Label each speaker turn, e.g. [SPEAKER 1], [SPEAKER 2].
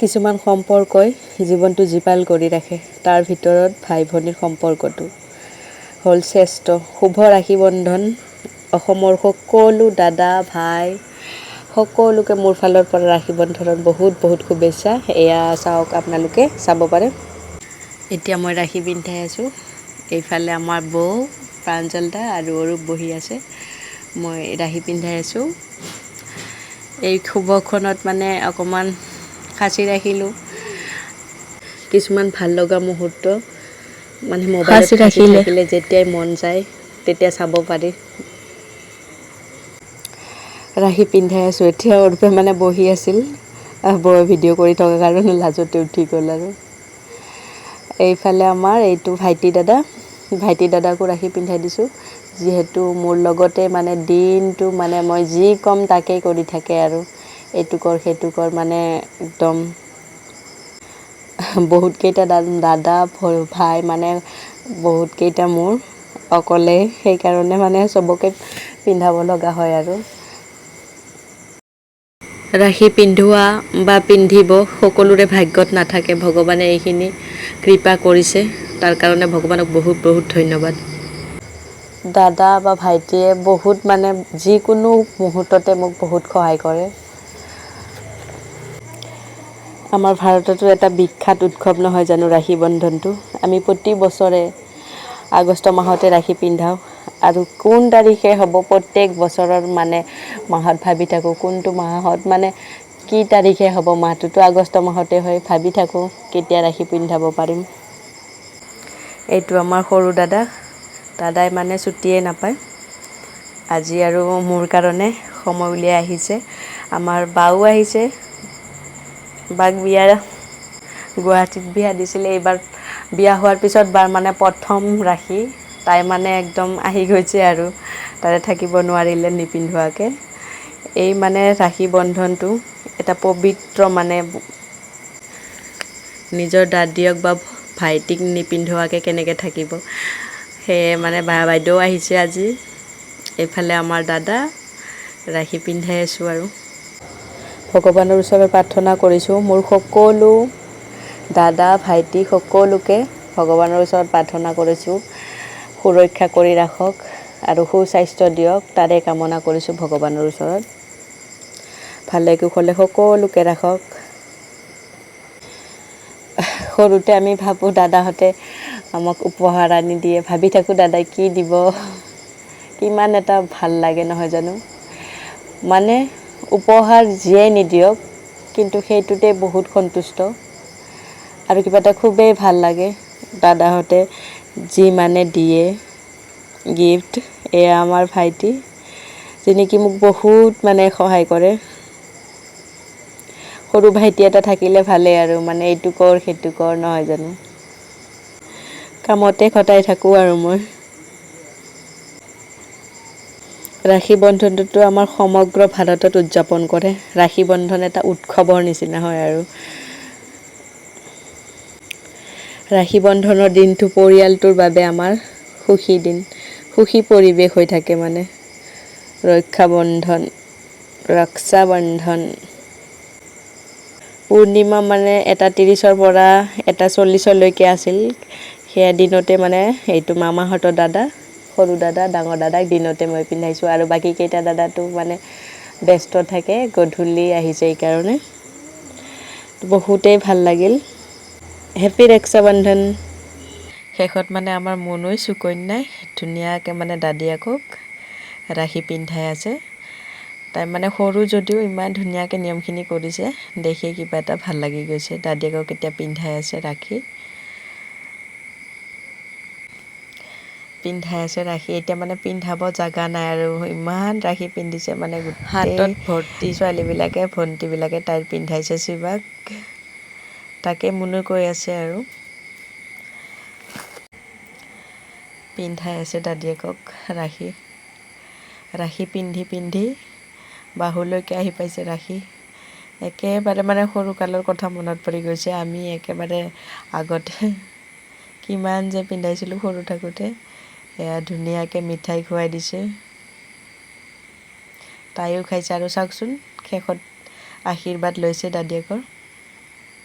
[SPEAKER 1] কিছুমান সম্পৰ্কই জীৱনটো জীপাল কৰি ৰাখে। তাৰ ভিতৰত ভাই ভনীৰ সম্পৰ্কটো হ'ল শ্ৰেষ্ঠ। শুভ ৰাখী বন্ধন। অসমৰ সকলো দাদা ভাই সকলোকে মোৰ ফালৰ পৰা ৰাখী বন্ধনত বহুত বহুত শুভেচ্ছা। এয়া চাওক, আপোনালোকে চাব পাৰে। এতিয়া মই ৰাখী পিন্ধাই আছোঁ। এইফালে আমাৰ বৌ প্ৰাঞ্জল দা আৰু অৰূপ বহি আছে। মই ৰাখী পিন্ধাই আছোঁ। এই শুভক্ষণত মানে অকণমান সাঁচি ৰাখিলোঁ। কিছুমান ভাল লগা মুহূৰ্ত মানে মোবাইলত সাঁচি থাকিলে যেতিয়াই মন যায় তেতিয়া চাব পাৰি। ৰাখী পিন্ধাই আছোঁ। এতিয়া অৰূপে মানে বহি আছিল, বৌয়ে ভিডিঅ' কৰি থকাৰ কাৰণে লাজতে উঠি গ'ল আৰু। এইফালে আমাৰ এইটো ভাইটি দাদাকো ৰাখী পিন্ধাই দিছোঁ। যিহেতু মোৰ লগতে মানে দিনটো মানে মই যি ক'ম তাকেই কৰি থাকে আৰু এইটো কৰ সেইটো কৰ, মানে একদম বহুতকেইটা দাদা ভাই মানে বহুতকেইটা মোৰ অকলে, সেইকাৰণে মানে চবকে পিন্ধাব লগা হয় আৰু। ৰাখী পিন্ধোৱা বা পিন্ধিব সকলোৰে ভাগ্যত নাথাকে। ভগৱানে এইখিনি কৃপা কৰিছে, তাৰ কাৰণে ভগৱানক বহুত বহুত ধন্যবাদ। দাদা বা ভাইটিয়ে বহুত মানে যিকোনো মুহূৰ্ততে মোক বহুত সহায় কৰে। আমাৰ ভাৰততো এটা বিখ্যাত উৎসৱ নহয় জানো ৰাখী বন্ধনটো। আমি প্ৰতি বছৰে আগষ্ট মাহতে ৰাখী পিন্ধাওঁ আৰু কোন তাৰিখে হ'ব প্ৰত্যেক বছৰৰ মানে মাহত ভাবি থাকোঁ, কোনটো মাহত মানে কি তাৰিখে হ'ব। মাহটোতো আগষ্ট মাহতে হয়, ভাবি থাকোঁ কেতিয়া ৰাখী পিন্ধাব পাৰিম। এইটো আমাৰ সৰু দাদাই মানে ছুটিয়ে নাপায়। আজি আৰু মোৰ কাৰণে সময় উলিয়াই আহিছে। আমাৰ বাও আহিছে। বাক গুৱাহাটীত বিয়া দিছিলে। এইবাৰ বিয়া হোৱাৰ পিছত মানে প্ৰথম ৰাখী তাই মানে একদম আহি গৈছে আৰু তাতে থাকিব নোৱাৰিলে নিপিন্ধোৱাকৈ। এই মানে ৰাখী বন্ধনটো এটা পবিত্ৰ মানে নিজৰ দাদীয়েক বা ভাইটিক নিপিন্ধোৱাকৈ কেনেকৈ থাকিব। সেয়ে মানে বাইদেউ আহিছে আজি। এইফালে আমাৰ দাদা, ৰাখী পিন্ধাই আছোঁ আৰু ভগৱানৰ ওচৰত প্ৰাৰ্থনা কৰিছোঁ মোৰ সকলো দাদা ভাইটি সকলোকে ভগৱানৰ ওচৰত প্ৰাৰ্থনা কৰিছোঁ সুৰক্ষা কৰি ৰাখক আৰু সুস্বাস্থ্য দিয়ক, তাৰে কামনা কৰিছোঁ ভগৱানৰ ওচৰত। ভালে কুশলে সকলোকে ৰাখক। সৰুতে আমি ভাবোঁ দাদাহঁতে আমাক উপহাৰ আনি দিয়ে, ভাবি থাকোঁ দাদাই কি দিব। কিমান এটা ভাল লাগে নহয় জানো। মানে উপহাৰ যিয়ে নিদিয়ক কিন্তু সেইটোতে বহুত সন্তুষ্ট আৰু কিবা এটা খুবেই ভাল লাগে। দাদাহঁতে যি মানে দিয়ে গিফ্ট। এয়া আমাৰ ভাইটি, যি নেকি মোক বহুত মানে সহায় কৰে। সৰু ভাইটি এটা থাকিলে ভালেই আৰু মানে এইটো কৰ সেইটো কৰ, নহয় জানো। কামতে খটাই থাকোঁ আৰু মই। ৰাখী বন্ধনটোতো আমাৰ সমগ্ৰ ভাৰতত উদযাপন কৰে। ৰাখী বন্ধন এটা উৎসৱৰ নিচিনা হয় আৰু ৰাখী বন্ধনৰ দিনটো পৰিয়ালটোৰ বাবে আমাৰ সুখী দিন, সুখী পৰিৱেশ হৈ থাকে মানে। ৰক্ষা পূৰ্ণিমা মানে 1:30 পৰা 1:40লৈকে আছিল। সেয়া দিনতে মানে এইটো মামাহঁতৰ দাদা, সৰু দাদা ডাঙৰ দাদাক দিনতে মই পিন্ধাইছোঁ আৰু বাকীকেইটা দাদাটো মানে ব্যস্ত থাকে, গধূলি আহিছে এইকাৰণে। বহুতেই ভাল লাগিল। হেপী ৰক্ষা বন্ধন। শেষত মানে আমাৰ মুনুই সুকন্যাই ধুনীয়াকৈ মানে দাদীয়েকক ৰাখী পিন্ধাই আছে। তাই মানে সৰু যদিও ইমান ধুনীয়াকৈ নিয়মখিনি কৰিছে, দেখি কিবা এটা ভাল লাগি গৈছে। দাদীয়েকক এতিয়া পিন্ধাই আছে ৰাখী। এতিয়া মানে পিন্ধাব জাগা নাই আৰু ইমান ৰাখী পিন্ধিছে মানে হাতত ভৰ্তি। ছোৱালীবিলাকে ভণ্টিবিলাকে তাইৰ পিন্ধাইছে শিৱাক। তাকে মুনুই কৈ আছে আৰু পিন্ধাই আছে দাদীয়েকক ৰাখী পিন্ধি বাহুলৈকে আহি পাইছে ৰাখী। একেবাৰে মানে সৰুকালৰ কথা মনত পৰি গৈছে। আমি একেবাৰে আগতে কিমান যে পিন্ধাইছিলোঁ সৰু থাকোঁতে। এয়া ধুনীয়াকৈ মিঠাই খুৱাই দিছে, তাইও খাইছে আৰু চাওকচোন শেষত আশীৰ্বাদ লৈছে দাদীয়েকৰ।